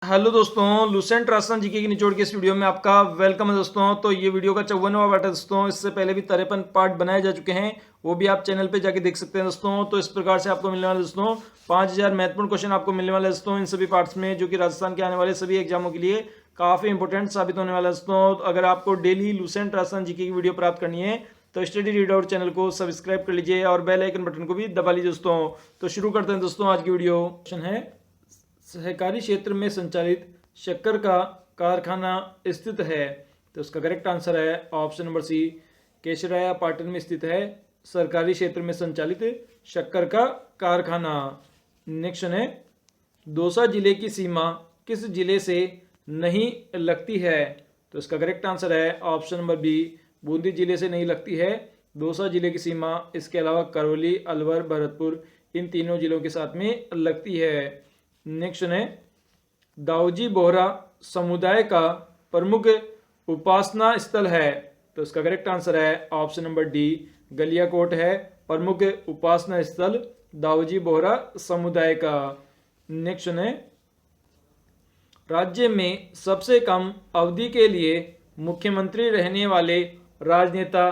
Hello दोस्तों, Lucent Rajasthan GK की निचोड़ के इस वीडियो में आपका वेलकम है दोस्तों। तो ये वीडियो का 54वां पार्ट है दोस्तों। इससे पहले भी 53 पार्ट बनाए जा चुके हैं, वो भी आप चैनल पे जाके देख सकते हैं दोस्तों। तो इस प्रकार से आपको मिलने वाले दोस्तों 5000 महत्वपूर्ण क्वेश्चन आपको मिलने वाले दोस्तों इन सभी पार्ट्स में, जो कि राजस्थान के आने वाले सभी एग्जामों के लिए काफी इंपॉर्टेंट साबित होने वाला है दोस्तों। तो अगर आपको डेली लुसेंट राजस्थान जीके की वीडियो प्राप्त करनी है तो स्टडी रीड आउट चैनल को सब्सक्राइब कर लीजिए और बेल आइकन बटन को भी दबा लीजिए दोस्तों। तो शुरू करते हैं दोस्तों आज की वीडियो। क्वेश्चन है, सहकारी क्षेत्र में संचालित शक्कर का कारखाना स्थित है? तो उसका करेक्ट आंसर है ऑप्शन नंबर सी, केशराया पाटन में स्थित है सरकारी क्षेत्र में संचालित शक्कर का कारखाना। नेक्स्ट है, दौसा जिले की सीमा किस जिले से नहीं लगती है? तो इसका करेक्ट आंसर है ऑप्शन नंबर बी, बूंदी जिले से नहीं लगती है दौसा जिले की सीमा। इसके अलावा करौली, अलवर, भरतपुर इन तीनों जिलों के साथ में लगती है। नेक्स्ट है, दाऊजी बोहरा समुदाय का प्रमुख उपासना स्थल है? तो इसका करेक्ट आंसर है ऑप्शन नंबर डी, गलियाकोट है प्रमुख उपासना स्थल दाऊजी बोहरा समुदाय का। नेक्स्ट है, राज्य में सबसे कम अवधि के लिए मुख्यमंत्री रहने वाले राजनेता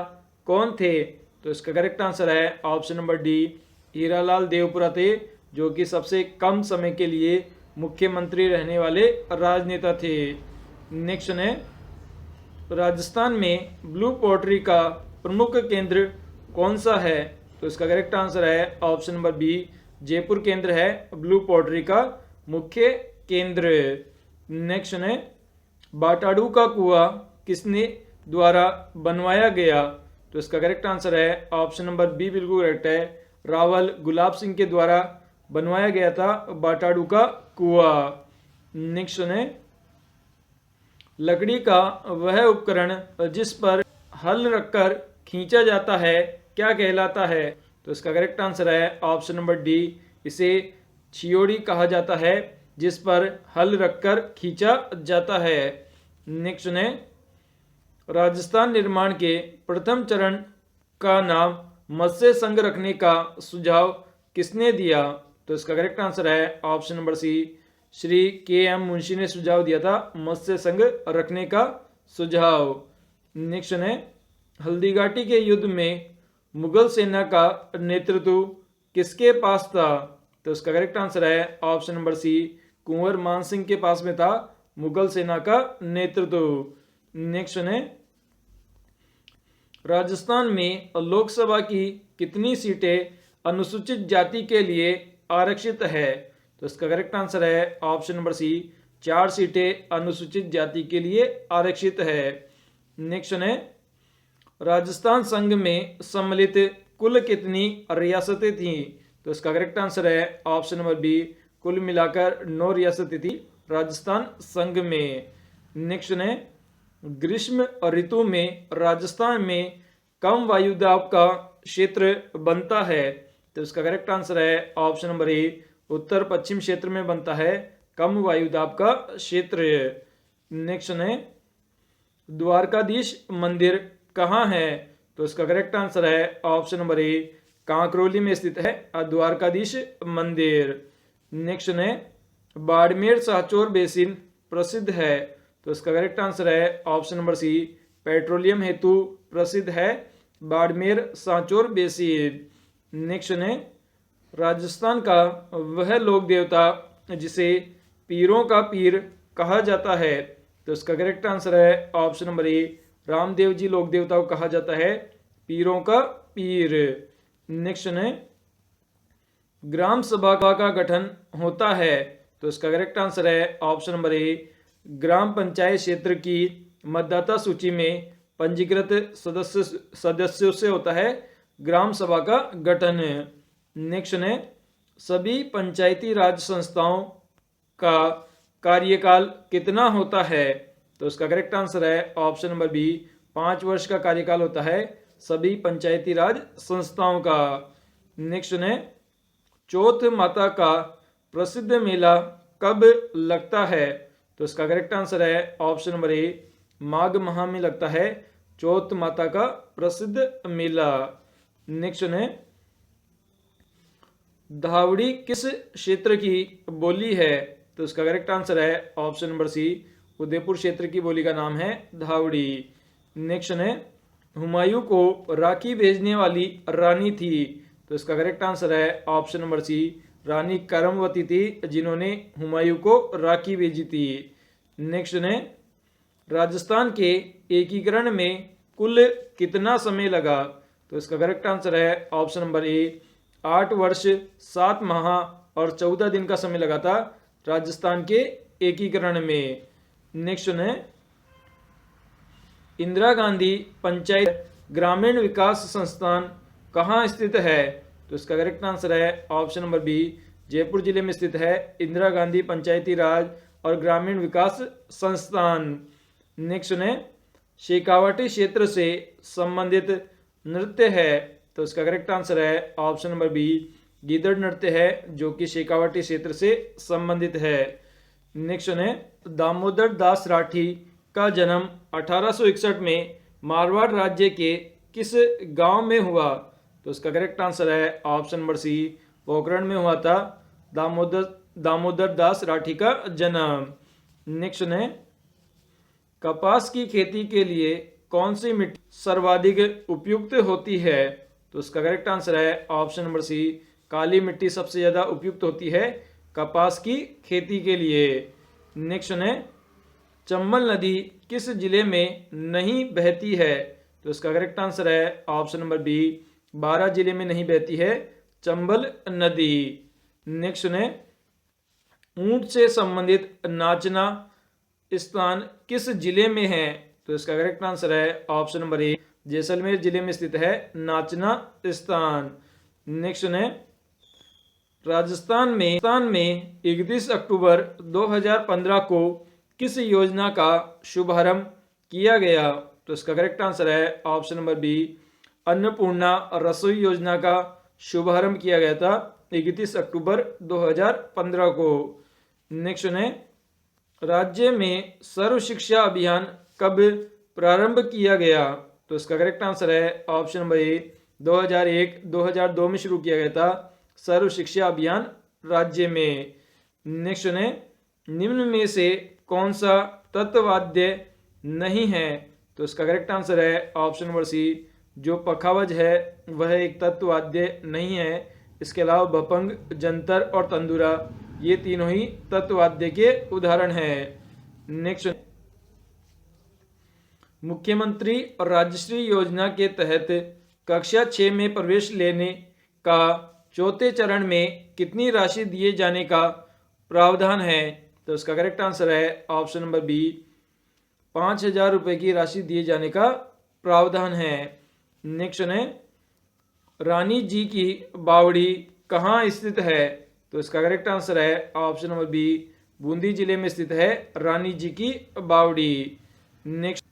कौन थे? तो इसका करेक्ट आंसर है option number D, Hiralal Devpura थे, जो कि सबसे कम समय के लिए मुख्यमंत्री रहने वाले राजनेता थे। नेक्स्ट है, राजस्थान में ब्लू पोट्री का प्रमुख केंद्र कौन सा है? तो इसका करेक्ट आंसर है ऑप्शन नंबर बी, जयपुर केंद्र है ब्लू पोट्री का मुख्य केंद्र। नेक्स्ट है, बाटाडू का कुआं किसने द्वारा बनवाया गया? तो इसका करेक्ट आंसर है ऑप्शन नंबर बी, बिल्कुल करेक्ट है, रावल गुलाब सिंह के द्वारा बनवाया गया था बाटाडू का कुआं। नेक्स्ट है, लकड़ी का वह उपकरण जिस पर हल रखकर खींचा जाता है क्या कहलाता है? तो इसका करेक्ट आंसर है ऑप्शन नंबर डी, इसे छियोड़ी कहा जाता है जिस पर हल रखकर खींचा जाता है। नेक्स्ट है, राजस्थान निर्माण के प्रथम चरण का नाम मत्स्य संघ रखने का सुझाव किसने दिया? तो इसका करेक्ट आंसर है ऑप्शन नंबर सी, श्री के एम मुंशी ने सुझाव दिया था मत्स्य संघ रखने का सुझाव। नेक्स्ट है, हल्दीघाटी के युद्ध में मुगल सेना का नेतृत्व किसके पास था? तो इसका करेक्ट आंसर है ऑप्शन नंबर सी, कुंवर मान सिंह के पास में था मुगल सेना का नेतृत्व। नेक्स्ट है, राजस्थान में लोकसभा की कितनी सीटें अनुसूचित जाति के लिए आरक्षित है? तो इसका करेक्ट आंसर है ऑप्शन नंबर सी, 4 सीटें अनुसूचित जाति के लिए आरक्षित है। नेक्स्ट है, राजस्थान संघ में सम्मिलित कुल कितनी रियासतें थीं? तो इसका करेक्ट आंसर है ऑप्शन नंबर बी, कुल मिलाकर 9 रियासतें थी राजस्थान संघ में। नेक्स्ट है, ग्रीष्म ऋतु में राजस्थान में कम वायुदाब का क्षेत्र बनता है? तो इसका करेक्ट आंसर है ऑप्शन नंबर ए, उत्तर पश्चिम क्षेत्र में बनता है कम वायुदाब का क्षेत्र। नेक्स्ट है, द्वारकाधीश मंदिर कहाँ है? तो इसका करेक्ट आंसर है ऑप्शन नंबर ए, कांकरोली में स्थित है द्वारकाधीश मंदिर। नेक्स्ट है, बाड़मेर सांचौर बेसिन प्रसिद्ध है? तो इसका करेक्ट आंसर है ऑप्शन नंबर सी, पेट्रोलियम हेतु प्रसिद्ध है बाड़मेर सांचौर बेसिन। नेक्स्ट है, राजस्थान का वह लोक देवता जिसे पीरों का पीर कहा जाता है? तो इसका करेक्ट आंसर है option number A, Ramdev ji लोक देवता को कहा जाता है पीरों का पीर। नेक्स्ट है, ग्राम सभा का गठन होता है? तो इसका करेक्ट आंसर है ऑप्शन नंबर ए, ग्राम पंचायत क्षेत्र की मतदाता सूची में पंजीकृत सदस्यों से होता है ग्राम सभा का गठन। नेक्स्ट है, सभी पंचायती राज संस्थाओं का कार्यकाल कितना होता है? तो इसका करेक्ट आंसर है ऑप्शन नंबर बी, 5 वर्ष का कार्यकाल होता है सभी पंचायती राज संस्थाओं का। नेक्स्ट है, चौथ माता का प्रसिद्ध मेला कब लगता है? तो इसका करेक्ट आंसर है ऑप्शन नंबर ए, माघ माह में लगता है चौथ माता का प्रसिद्ध मेला। नेक्स्ट है, धावड़ी किस क्षेत्र की बोली है? तो इसका करेक्ट आंसर है ऑप्शन नंबर सी, उदयपुर क्षेत्र की बोली का नाम है धावड़ी। नेक्स्ट है, हुमायूं को राखी भेजने वाली रानी थी, तो इसका करेक्ट आंसर है ऑप्शन नंबर सी, रानी करमवती थी जिन्होंने हुमायूं को राखी भेजी थी। नेक्स्ट है, राजस्थान के एकीकरण में कुल कितना समय लगा, तो इसका करेक्ट आंसर है ऑप्शन नंबर ए, 8 वर्ष 7 माह और 14 दिन का समय लगा था राजस्थान के एकीकरण में। नेक्स्ट है, इंदिरा गांधी पंचायत ग्रामीण विकास संस्थान कहाँ स्थित है, तो इसका करेक्ट आंसर है ऑप्शन नंबर बी, जयपुर जिले में स्थित है इंदिरा गांधी पंचायती राज और ग्रामीण विकास संस्थान। नेक्स्ट है, शेखावाटी क्षेत्र से संबंधित नृत्य है, तो इसका करेक्ट आंसर है ऑप्शन नंबर बी, गीदड़ नृत्य है जो कि शेखावाटी क्षेत्र से संबंधित है। नेक्स्ट है, दामोदर दास राठी का जन्म 1861 में मारवाड़ राज्य के किस गांव में हुआ, तो इसका करेक्ट आंसर है ऑप्शन नंबर सी, पोखरण में हुआ था दामोदर दास राठी का जन्म। नेक्स्ट है, कपास की खेती के लिए कौन सी मिट्टी सर्वाधिक उपयुक्त होती है, तो इसका करेक्ट आंसर है ऑप्शन नंबर सी, काली मिट्टी सबसे ज्यादा उपयुक्त होती है कपास की खेती के लिए। नेक्स्ट है, चंबल नदी किस जिले में नहीं बहती है, तो इसका करेक्ट आंसर है ऑप्शन नंबर बी, बारां जिले में नहीं बहती है चंबल नदी। नेक्स्ट है, ऊंट से संबंधित नाचना स्थान किस जिले में है, तो इसका करेक्ट आंसर है ऑप्शन नंबर ए, जैसलमेर जिले में स्थित है नाचना स्थान। नेक्स्ट है, राजस्थान में 31 अक्टूबर 2015 को किस योजना का शुभारंभ किया गया, तो इसका करेक्ट आंसर है ऑप्शन नंबर बी, अन्नपूर्णा रसोई योजना का शुभारंभ किया गया था 31 अक्टूबर 2015 को। नेक्स्ट है, राज्य में सर्व शिक्षा अभियान कब प्रारंभ किया गया, तो इसका करेक्ट आंसर है ऑप्शन नंबर ए, 2001-2002 में शुरू किया गया था सर्व शिक्षा अभियान राज्य में। नेक्स्ट है, निम्न में से कौन सा तत्ववाद्य नहीं है, तो इसका करेक्ट आंसर है ऑप्शन नंबर सी, जो पखावज है वह एक तत्ववाद्य नहीं है, इसके अलावा भपंग, जंतर और तंदूरा ये तीनों ही तत्ववाद्य के उदाहरण हैं। नेक्स्ट, मुख्यमंत्री और राजश्री योजना के तहत कक्षा 6 में प्रवेश लेने का चौथे चरण में कितनी राशि दिए जाने का प्रावधान है, तो इसका करेक्ट आंसर है ऑप्शन नंबर बी, 5,000 रुपये की राशि दिए जाने का प्रावधान है। नेक्स्ट है, रानी जी की बावड़ी कहाँ स्थित है, तो इसका करेक्ट आंसर है ऑप्शन नंबर बी, बूंदी जिले में स्थित है रानी जी की बावड़ी। नेक्स्ट,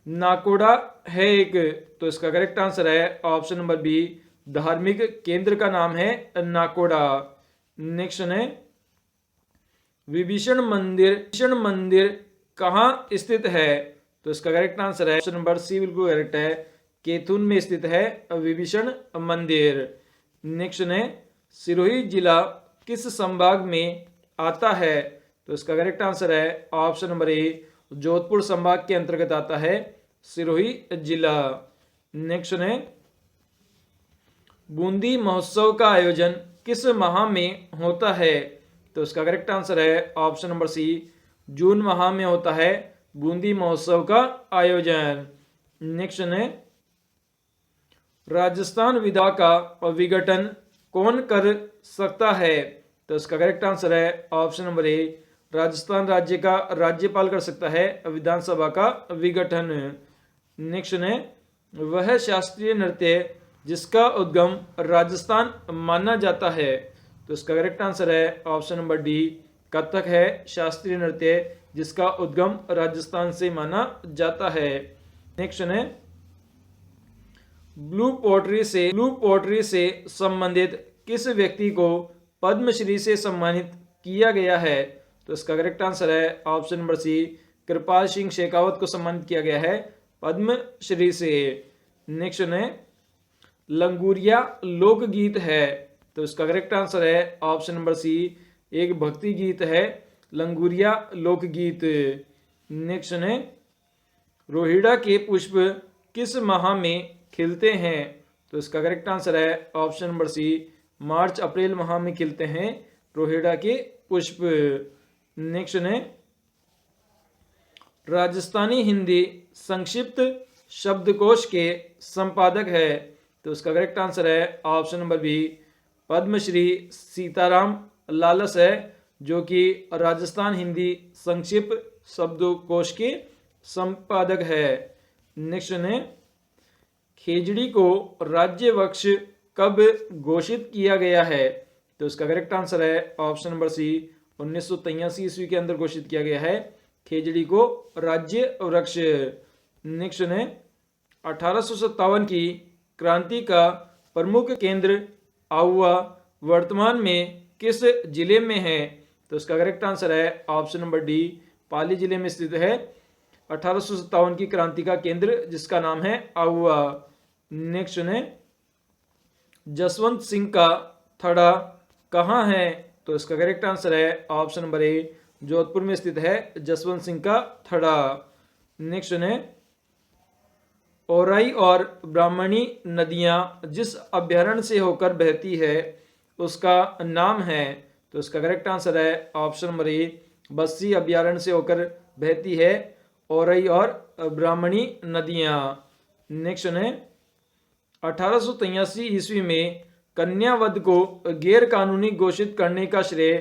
नाकोड़ा है एक, तो इसका करेक्ट आंसर है ऑप्शन नंबर बी, धार्मिक केंद्र का नाम है नाकोड़ा। नेक्स्ट है, विभीषण मंदिर कहाँ स्थित है, तो इसका करेक्ट आंसर है ऑप्शन नंबर सी, बिल्कुल करेक्ट है, कैथून में स्थित है विभीषण मंदिर। नेक्स्ट है, सिरोही जिला किस संभाग में आता है, तो इसका करेक्ट आंसर है ऑप्शन नंबर ए, जोधपुर संभाग के अंतर्गत आता है सिरोही जिला। नेक्स्ट है, बूंदी महोत्सव का आयोजन किस माह में होता है, तो इसका करेक्ट आंसर है ऑप्शन नंबर सी, जून माह में होता है बूंदी महोत्सव का आयोजन। नेक्स्ट है, राजस्थान विधा का विघटन कौन कर सकता है, तो इसका करेक्ट आंसर है ऑप्शन नंबर ए, राजस्थान राज्य का राज्यपाल कर सकता है विधानसभा का विघटन। नेक्स्ट है, वह शास्त्रीय नृत्य जिसका उद्गम राजस्थान माना जाता है, तो इसका करेक्ट आंसर है ऑप्शन नंबर डी, कथक है शास्त्रीय नृत्य जिसका उद्गम राजस्थान से माना जाता है। नेक्स्ट है, ब्लू पोट्री से संबंधित किस व्यक्ति को पद्मश्री से सम्मानित किया गया है, तो इसका करेक्ट आंसर है ऑप्शन नंबर सी, कृपाल सिंह शेखावत को सम्मानित किया गया है पद्मश्री से। नेक्स्ट है, लंगूरिया लोकगीत है, तो इसका करेक्ट आंसर है ऑप्शन नंबर सी, एक भक्ति गीत है, लंगूरिया लोकगीत। नेक्स्ट है रोहिड़ा के पुष्प किस माह में खिलते हैं? तो इसका करेक्ट आंसर है ऑप्शन नंबर सी, मार्च अप्रैल माह में खिलते हैं रोहिड़ा के पुष्प। नेक्स्ट है राजस्थानी हिंदी संक्षिप्त शब्दकोश के संपादक है? तो इसका करेक्ट आंसर है option number B, Padmashri Sitaram Lalas है, जो कि राजस्थान हिंदी संक्षिप्त शब्दकोश के संपादक है। नेक्स्ट है खेजड़ी को राज्य वृक्ष कब घोषित किया गया है? तो इसका करेक्ट आंसर है ऑप्शन नंबर सी, 1983 ईस्वी के अंदर घोषित किया गया है खेजड़ी को राज्य वृक्ष। नेक्स्ट है 1857 की क्रांति का प्रमुख केंद्र आहुआ वर्तमान में किस जिले में है? तो इसका करेक्ट आंसर है ऑप्शन नंबर डी, पाली जिले में स्थित है 1857 की क्रांति का केंद्र, जिसका नाम है आहुआ। नेक्स्ट है जसवंत सिंह का थड़ा कहाँ है? तो इसका करेक्ट आंसर है ऑप्शन नंबर ए, जोधपुर में स्थित है जसवंत सिंह का थड़ा। नेक्स्ट है औराई और ब्राह्मणी नदियां जिस अभ्यारण्य से होकर बहती है उसका नाम है? तो इसका करेक्ट आंसर है ऑप्शन नंबर ए, बस्सी अभ्यारण्य से होकर बहती है औरई और ब्राह्मणी नदियां। नेक्स्ट है 1883 ईस्वी में कन्यावध को गैर कानूनी घोषित करने का श्रेय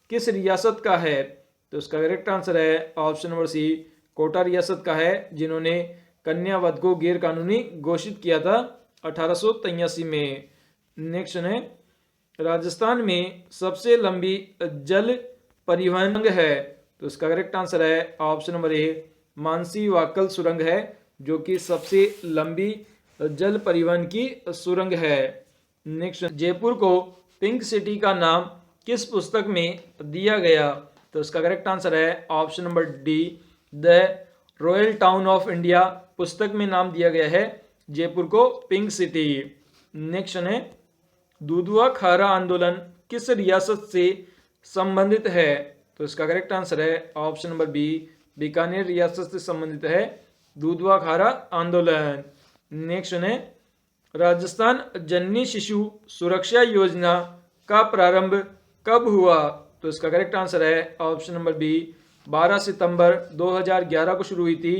किस रियासत का है? तो इसका करेक्ट आंसर है ऑप्शन नंबर सी, कोटा रियासत का है, जिन्होंने कन्यावध को गैर कानूनी घोषित किया था 1883 में। नेक्स्ट है राजस्थान में सबसे लंबी जल परिवहन है? तो इसका करेक्ट आंसर है option number A, Mansi Wakal सुरंग है, जो कि सबसे लंबी जल परिवहन की सुरंग है। नेक्स्ट जयपुर को पिंक सिटी का नाम किस पुस्तक में दिया गया? तो इसका करेक्ट आंसर है option number D, the royal town of India पुस्तक में नाम दिया गया है जयपुर को पिंक सिटी। नेक्स्ट है दुधवा खारा आंदोलन किस रियासत से संबंधित है? तो इसका करेक्ट आंसर है ऑप्शन नंबर बी, बीकानेर रियासत से संबंधित है दुधवा खारा आंदोलन। नेक्स्ट है राजस्थान जननी शिशु सुरक्षा योजना का प्रारंभ कब हुआ? तो इसका करेक्ट आंसर है ऑप्शन नंबर बी, 12 सितंबर 2011 को शुरू हुई थी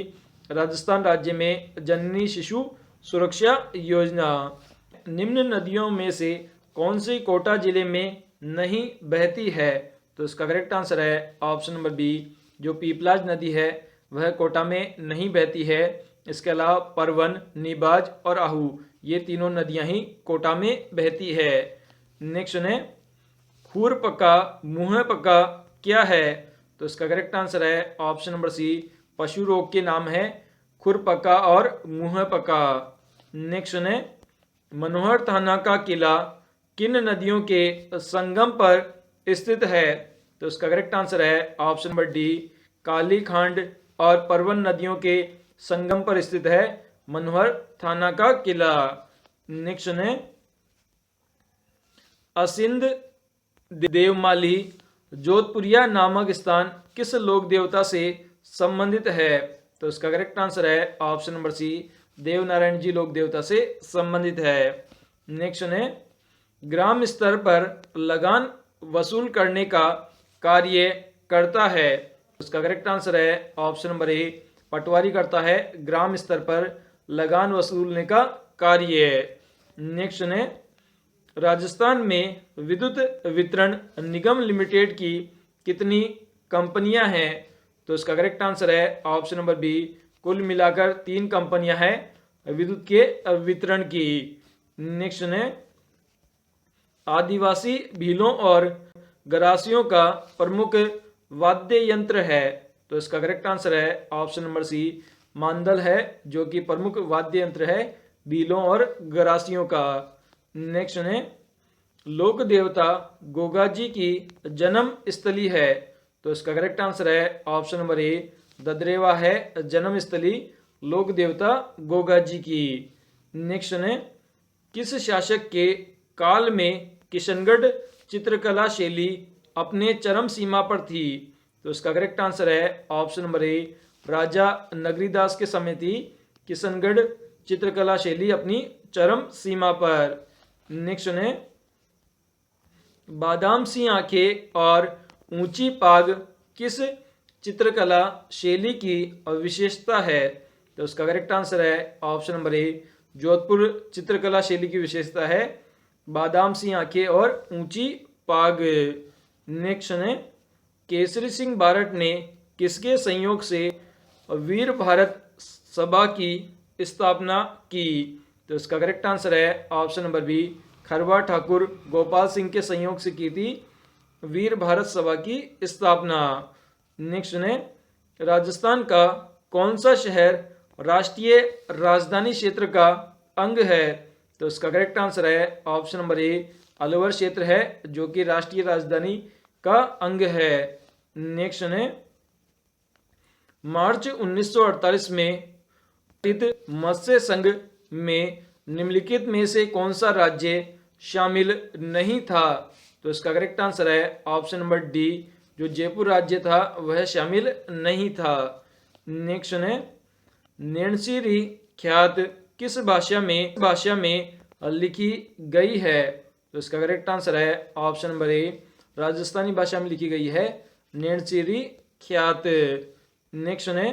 राजस्थान राज्य में जननी शिशु सुरक्षा योजना। निम्न नदियों में से कौन सी कोटा जिले में नहीं बहती है? तो इसका करेक्ट आंसर है ऑप्शन नंबर बी, जो पीपलाज नदी है वह कोटा में नहीं बहती है। इसके अलावा परवन, नीबाज और आहू, ये तीनों नदियां ही कोटा में बहती है। नेक्स्ट है खुरपका मुंहपका क्या है? तो इसका करेक्ट आंसर है ऑप्शन नंबर सी, पशु रोग के नाम है खुरपका और मुंहपका। नेक्स्ट है मनोहर थाना का किला किन नदियों के संगम पर स्थित है? तो इसका करेक्ट आंसर है ऑप्शन नंबर डी, काली खांड और परवन नदियों के संगम पर स्थित है मनोहर थाना का किला। नेक्स्ट है असिंध देवमाली जोधपुरिया नामक स्थान किस लोक देवता से संबंधित है? तो इसका करेक्ट आंसर है ऑप्शन नंबर सी, देवनारायण जी लोक देवता से संबंधित है। नेक्स्ट है ग्राम स्तर पर लगान वसूल करने का कार्य करता है? उसका करेक्ट आंसर है ऑप्शन नंबर ए, पटवारी करता है ग्राम स्तर पर लगान वसूलने का कार्य। नेक्स्ट है राजस्थान में विद्युत वितरण निगम लिमिटेड की कितनी कंपनियां हैं? तो इसका करेक्ट आंसर है ऑप्शन नंबर बी, कुल मिलाकर 3 कंपनियां हैं विद्युत के वितरण की। नेक्स्ट है आदिवासी भीलों और गरासियों का प्रमुख वाद्य यंत्र है? तो इसका करेक्ट आंसर है ऑप्शन नंबर सी, मांदल है, जो कि प्रमुख वाद्य यंत्र है भीलों और गरासियों का। नेक्स्ट है लोक देवता गोगा जी की जन्म स्थली है? तो इसका करेक्ट आंसर है ऑप्शन नंबर ए, ददरेवा है जन्म स्थली लोक देवता गोगा जी की। नेक्स्ट है किस शासक के काल में किशनगढ़ चित्रकला शैली अपने चरम सीमा पर थी? तो इसका करेक्ट आंसर है ऑप्शन नंबर ए, राजा नगरीदास के समय थी किशनगढ़ चित्रकला शैली अपनी चरम सीमा पर। नेक्स्ट है, बादाम सी आंखें और ऊंची पाग किस चित्रकला शैली की विशेषता है? तो उसका करेक्ट आंसर है ऑप्शन नंबर ए, जोधपुर चित्रकला शैली की विशेषता है बादाम सी आंखें और ऊंची पाग। नेक्स्ट है, केसरी सिंह बारट ने किसके संयोग से वीर भारत सभा की स्थापना की? तो इसका करेक्ट आंसर है option number B, Kharwa Thakur Gopal Singh के संयोग से की थी वीर भारत सभा की स्थापना। नेक्स्ट है, राजस्थान का कौन सा शहर राष्ट्रीय राजधानी क्षेत्र का अंग है? तो इसका करेक्ट आंसर है ऑप्शन नंबर ए, अलवर क्षेत्र है जो कि राष्ट्रीय राजधानी का अंग है। नेक्स्ट है, मार्च 1948 में मत्स्य संघ में निम्नलिखित में से कौन सा राज्य शामिल नहीं था? तो इसका करेक्ट आंसर है ऑप्शन नंबर डी, जो जयपुर राज्य था वह शामिल नहीं था। नेक्स्ट है, नैन्सी ख्यात किस भाषा में लिखी गई है? तो इसका करेक्ट आंसर है ऑप्शन नंबर ए, राजस्थानी भाषा में लिखी गई है नैन्सी ख्यात। नेक्स्ट है,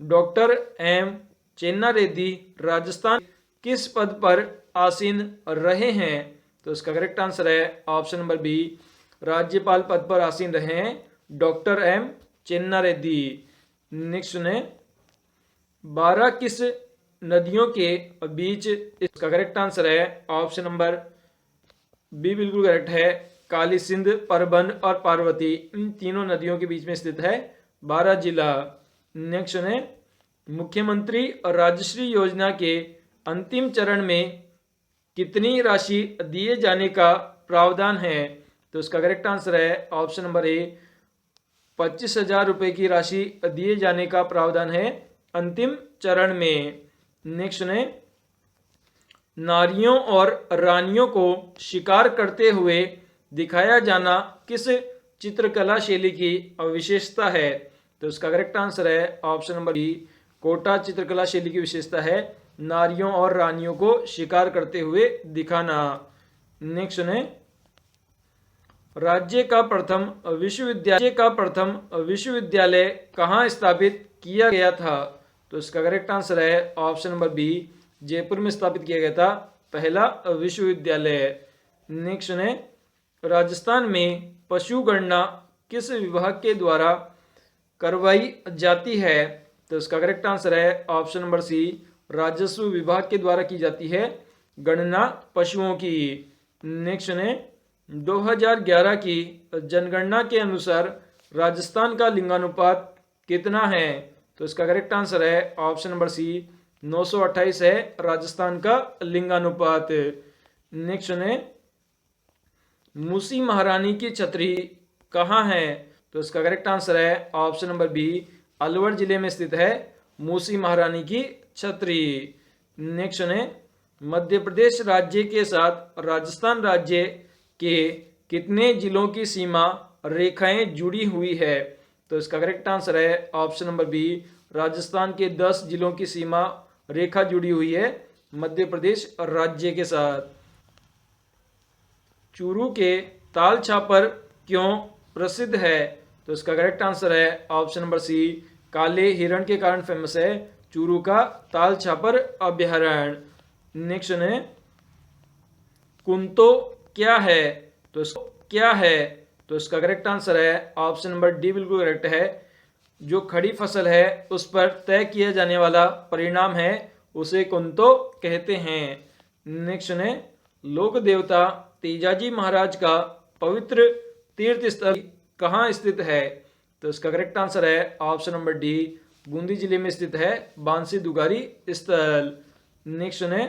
डॉक्टर एम चेन्ना रेड्डी राजस्थान किस पद पर आसीन रहे हैं? तो इसका करेक्ट आंसर है ऑप्शन नंबर बी, राज्यपाल पद पर आसीन रहे हैं डॉक्टर एम चेन्ना रेड्डी। नेक्स्ट है, 12 किस नदियों के बीच? इसका करेक्ट आंसर है ऑप्शन नंबर बी बिल्कुल करेक्ट है, काली सिंध, परबन और पार्वती, इन तीनों नदियों के बीच में स्थित है 12 जिला। नेक्स्ट है, मुख्यमंत्री राजश्री योजना के अंतिम चरण में कितनी राशि दिए जाने का प्रावधान है? तो इसका करेक्ट आंसर है ऑप्शन नंबर ए, 25,000 रुपए की राशि दिए जाने का प्रावधान है अंतिम चरण में। नेक्स्ट है, नारियों और रानियों को शिकार करते हुए दिखाया जाना किस चित्रकला शैली की विशेषता है? तो इसका करेक्ट आंसर है ऑप्शन नंबर बी, कोटा चित्रकला शैली की विशेषता है नारियों और रानियों को शिकार करते हुए दिखाना। नेक्स्ट है, राज्य का प्रथम विश्वविद्यालय कहाँ स्थापित किया गया था? तो इसका करेक्ट आंसर है ऑप्शन नंबर बी, जयपुर में स्थापित किया गया था पहला विश्वविद्यालय। नेक्स्ट है, राजस्थान में पशु गणना किस विभाग के द्वारा करवाई जाती है? तो इसका करेक्ट आंसर है ऑप्शन नंबर सी, राजस्व विभाग के द्वारा की जाती है गणना पशुओं की। नेक्स्ट है, 2011 की जनगणना के अनुसार राजस्थान का लिंगानुपात कितना है? तो इसका करेक्ट आंसर है ऑप्शन नंबर सी, 928 है राजस्थान का लिंगानुपात। नेक्स्ट है, मूसी महारानी की छतरी कहाँ है? तो इसका करेक्ट आंसर है ऑप्शन नंबर बी, अलवर जिले में स्थित है मूसी महारानी की छतरी। नेक्स्ट है, मध्य प्रदेश राज्य के साथ राजस्थान राज्य के कितने जिलों की सीमा रेखाएं जुड़ी हुई है? तो इसका करेक्ट आंसर है ऑप्शन नंबर बी, राजस्थान के 10 जिलों की सीमा रेखा जुड़ी हुई है मध्य प्रदेश राज्य के साथ। चूरू के ताल छापर क्यों प्रसिद्ध है? तो इसका करेक्ट आंसर है ऑप्शन नंबर सी, काले हिरण के कारण फेमस है चूरू का ताल छापर अभ्यारण्य। नेक्स्ट है, कुंतो क्या है? तो इसको क्या है? तो इसका करेक्ट आंसर है ऑप्शन नंबर डी बिल्कुल करेक्ट है, जो खड़ी फसल है उस पर तय किया जाने वाला परिणाम है उसे कुंतो कहते हैं। नेक्स्ट है, लोक देवता तेजाजी महाराज का पवित्र तीर्थ स्थल कहाँ स्थित है? तो इसका करेक्ट आंसर है ऑप्शन नंबर डी, बूंदी जिले में स्थित है बांसी दुगारी स्थल। नेक्स्ट है,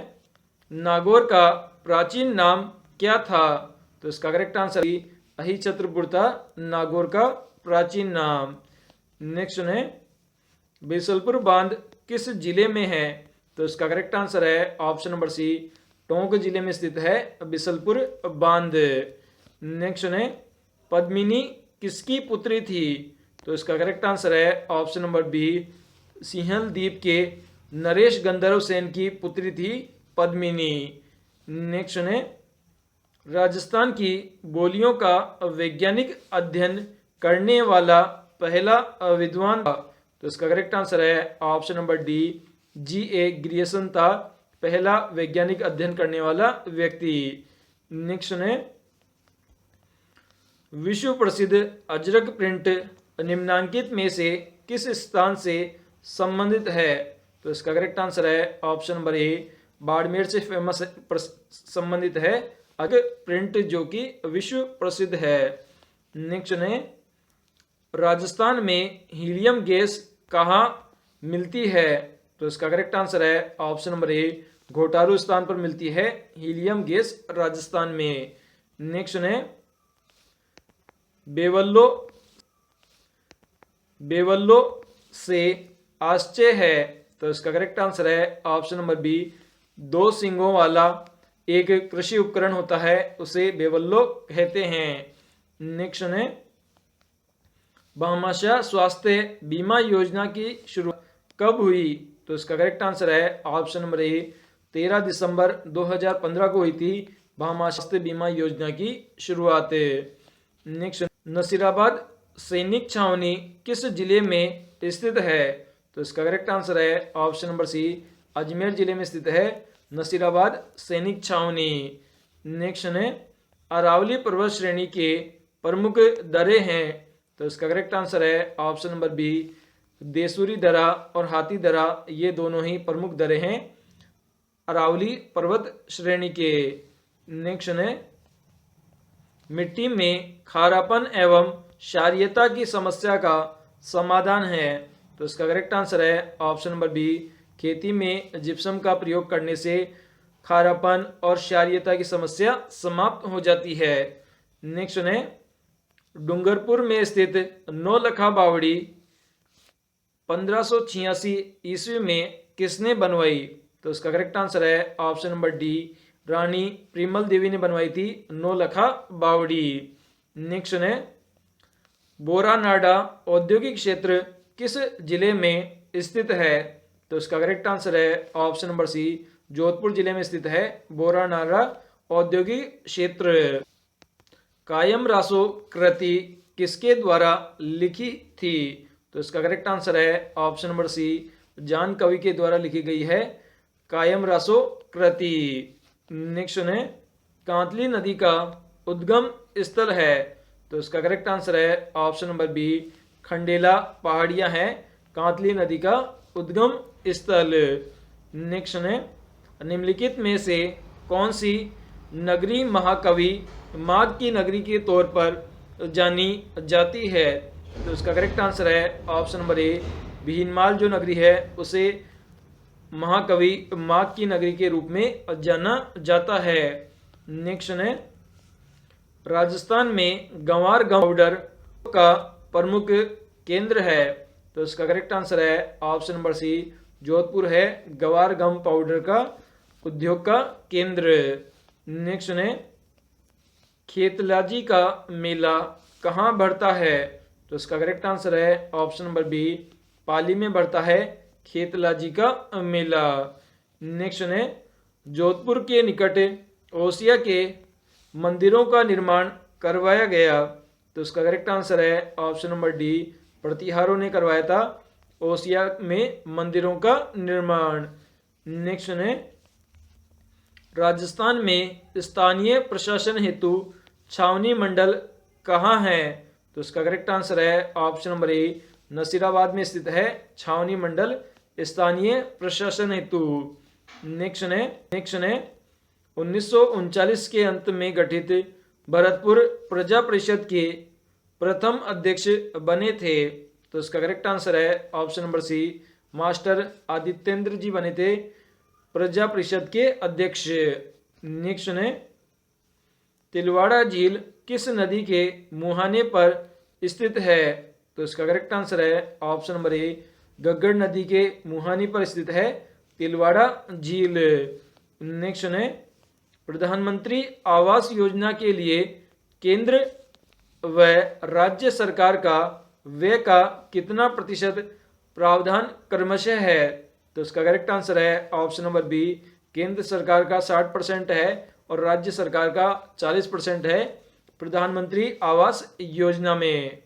नागौर का प्राचीन नाम क्या था? तो इसका करेक्ट आंसर अहिछत्रपुर था नागौर का प्राचीन नाम। नेक्स्ट है, बिसलपुर बांध किस जिले में है? तो इसका करेक्ट आंसर है ऑप्शन नंबर सी, टोंक जिले में स्थित है बिसलपुर बांध। नेक्स्ट है, पद्मिनी किसकी पुत्री थी? तो इसका करेक्ट आंसर है ऑप्शन नंबर बी, सिंहल द्वीप के नरेश गंधर्व सेन की पुत्री थी पद्मिनी। नेक्स्ट है राजस्थान की बोलियों का वैज्ञानिक अध्ययन करने वाला पहला विद्वान था। तो इसका करेक्ट आंसर है option number D, G.A. Grierson था पहला वैज्ञानिक अध्ययन करने वाला व्यक्ति। नेक्स्ट है विश्व प्रसिद्ध अजरक प्रिंट निम्नांकित में से किस स्थान से संबंधित है? तो इसका करेक्ट आंसर है ऑप्शन नंबर ए, बाड़मेर से फेमस संबंधित है अजरक प्रिंट जो कि विश्व प्रसिद्ध है। नेक्स्ट है राजस्थान में हीलियम गैस कहाँ मिलती है? तो इसका करेक्ट आंसर है ऑप्शन नंबर ए, घोटारू स्थान पर मिलती है हीलियम गैस राजस्थान में। नेक्स्ट है बेवल्लो से आश्चर्य है। तो इसका करेक्ट आंसर है ऑप्शन नंबर बी, 2 सींगों वाला एक कृषि उपकरण होता है उसे बेवल्लो कहते हैं। नेक्स्ट है भामाशाह स्वास्थ्य बीमा योजना की शुरुआत कब हुई? तो इसका करेक्ट आंसर है ऑप्शन नंबर ए, 13 दिसंबर 2015 को हुई थी भामाशाह स्वास्थ्य बीमा योजना की शुरुआत। नेक्स्ट नसीराबाद सैनिक छावनी किस जिले में स्थित है? तो इसका करेक्ट आंसर है ऑप्शन नंबर सी, अजमेर जिले में स्थित है नसीराबाद सैनिक छावनी। नेक्स्ट है अरावली पर्वत श्रेणी के प्रमुख दर्रे हैं। तो इसका करेक्ट आंसर है ऑप्शन नंबर बी, देसूरी दर्रा और हाथी दर्रा ये दोनों ही प्रमुख दर्रे हैं अरावली पर्वत श्रेणी के। नेक्स्ट है मिट्टी में खारापन एवं क्षारीयता की समस्या का समाधान है। तो इसका करेक्ट आंसर है ऑप्शन नंबर बी, खेती में जिप्सम का प्रयोग करने से खारापन और क्षारीयता की समस्या समाप्त हो जाती है। नेक्स्ट है डूंगरपुर में स्थित नौलखा बावड़ी 1586 ईस्वी में किसने बनवाई? तो इसका करेक्ट आंसर है ऑप्शन नंबर डी, रानी प्रिमल देवी ने बनवाई थी नौलखा बावड़ी। नेक्स्ट है बोरानाडा औद्योगिक क्षेत्र किस जिले में स्थित है? तो इसका करेक्ट आंसर है ऑप्शन नंबर सी, जोधपुर जिले में स्थित है बोरानाडा औद्योगिक क्षेत्र। कायम रासो कृति किसके द्वारा लिखी थी? तो इसका करेक्ट आंसर है ऑप्शन नंबर सी, जान कवि के द्वारा लिखी गई है कायम रासो कृति। नेक्स्ट है कांतली नदी का उद्गम स्थल है। तो इसका करेक्ट आंसर है ऑप्शन नंबर बी, खंडेला पहाड़ियां हैं कांतली नदी का उद्गम स्थल। नेक्स्ट है निम्नलिखित में से कौन सी नगरी महाकवि माघ की नगरी के तौर पर जानी जाती है? तो इसका करेक्ट आंसर है ऑप्शन नंबर ए, भीनमाल जो नगरी है उसे महाकवि माघ की नगरी के रूप में जाना जाता है। नेक्स्ट है राजस्थान में गंवार गम पाउडर का प्रमुख केंद्र है। तो इसका करेक्ट आंसर है ऑप्शन नंबर सी, जोधपुर है गंवार गम पाउडर का उद्योग का केंद्र। नेक्स्ट है खेतलाजी का मेला कहाँ बढ़ता है? तो इसका करेक्ट आंसर है ऑप्शन नंबर बी, पाली में बढ़ता है खेतलाजी का मेला। नेक्स्ट है जोधपुर के निकट ओसिया के मंदिरों का निर्माण करवाया गया। तो इसका करेक्ट आंसर है ऑप्शन नंबर डी, प्रतिहारों ने करवाया था ओसिया में मंदिरों का निर्माण। नेक्स्ट है राजस्थान में स्थानीय प्रशासन हेतु छावनी मंडल कहाँ है? तो इसका करेक्ट आंसर है ऑप्शन नंबर ए, नसीराबाद में स्थित है छावनी मंडल स्थानीय प्रशासन हेतु। नेक्स्ट है 1939 के अंत में गठित भरतपुर प्रजा परिषद के प्रथम अध्यक्ष बने थे। तो इसका करेक्ट आंसर है option number C, master Adityendra ji बने थे प्रजा परिषद के अध्यक्ष। नेक्स्ट है तिलवाड़ा झील किस नदी के मुहाने पर स्थित है? तो इसका करेक्ट आंसर है ऑप्शन नंबर ए, गग्गड़ नदी के मुहाने पर स्थित है तिलवाड़ा झील। नेक्स्ट है प्रधानमंत्री आवास योजना के लिए केंद्र व राज्य सरकार का व्यय का कितना प्रतिशत प्रावधान क्रमशः है? तो इसका करेक्ट आंसर है ऑप्शन नंबर बी, केंद्र सरकार का 60% है और राज्य सरकार का 40% है प्रधानमंत्री आवास योजना में।